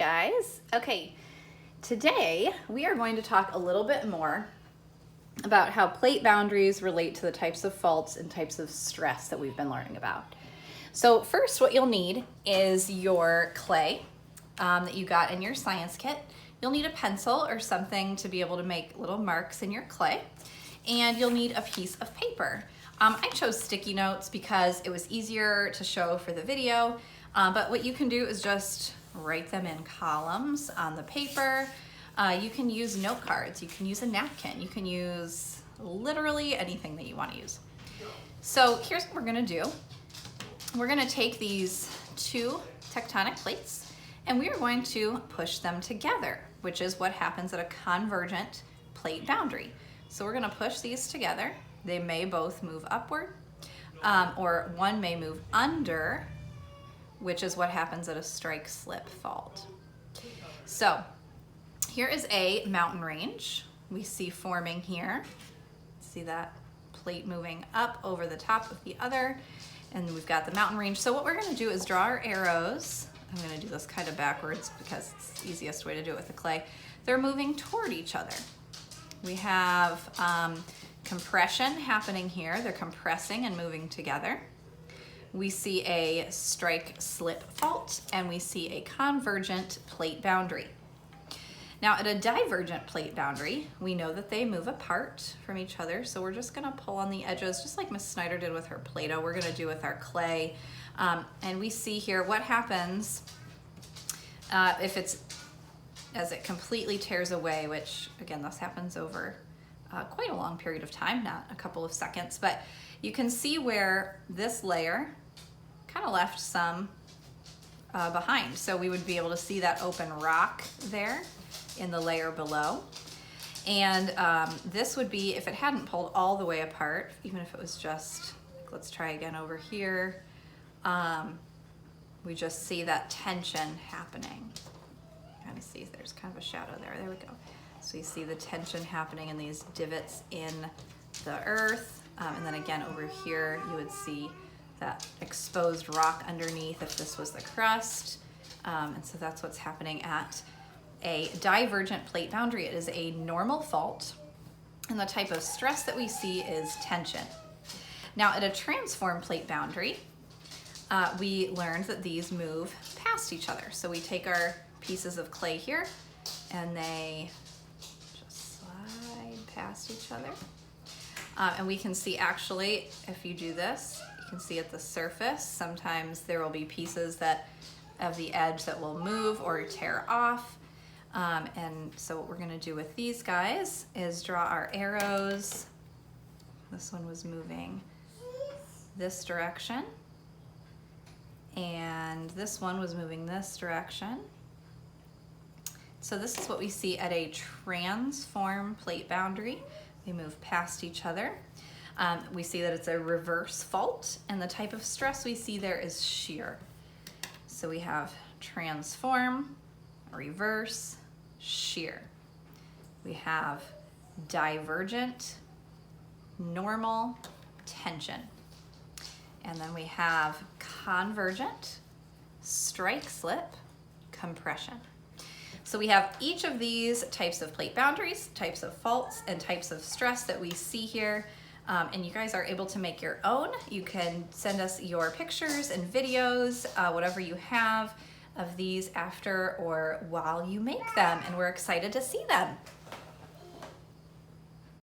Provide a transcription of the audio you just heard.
guys. Okay, today we are going to talk a little bit more about how plate boundaries relate to the types of faults and types of stress that we've been learning about. So first, what you'll need is your clay that you got in your science kit. You'll need a pencil or something to be able to make little marks in your clay, and you'll need a piece of paper. I chose sticky notes because it was easier to show for the video, but what you can do is just write them in columns on the paper. You can use note cards, you can use a napkin, you can use literally anything that you want to use. So here's what we're gonna do. We're gonna take these two tectonic plates and we are going to push them together, which is what happens at a convergent plate boundary. So we're gonna push these together. They may both move upward, or one may move under, which is what happens at a strike-slip fault. So here is a mountain range we see forming here. See that plate moving up over the top of the other, and we've got the mountain range. So what we're gonna do is draw our arrows. I'm gonna do this kind of backwards because it's the easiest way to do it with the clay. They're moving toward each other. We have compression happening here. They're compressing and moving together. We see a strike-slip fault, and we see a convergent plate boundary. Now at a divergent plate boundary, we know that they move apart from each other, so we're just gonna pull on the edges, just like Miss Snyder did with her Play-Doh, we're gonna do with our clay. And we see here what happens if it's, as it completely tears away, which again, this happens over quite a long period of time, not a couple of seconds, but you can see where this layer kind of left some behind. So we would be able to see that open rock there in the layer below. And this would be, if it hadn't pulled all the way apart, even if it was just, let's try again over here, we just see that tension happening. Kind of see there's kind of a shadow there. There we go. So you see the tension happening in these divots in the earth. And then again over here, you would see that exposed rock underneath if this was the crust. And so that's what's happening at a divergent plate boundary. It is a normal fault, and the type of stress that we see is tension. Now at a transform plate boundary, we learned that these move past each other. So we take our pieces of clay here, and they just slide past each other. And we can see actually, if you do this, you can see at the surface, sometimes there will be pieces that of the edge that will move or tear off. And so what we're gonna do with these guys is draw our arrows. This one was moving this direction, and this one was moving this direction. So this is what we see at a transform plate boundary. They move past each other. We see that it's a reverse fault, and the type of stress we see there is shear. So we have transform, reverse, shear. We have divergent, normal, tension. And then we have convergent, strike-slip, compression. So we have each of these types of plate boundaries, types of faults, and types of stress that we see here. And you guys are able to make your own. You can send us your pictures and videos, whatever you have of these after or while you make them, and we're excited to see them.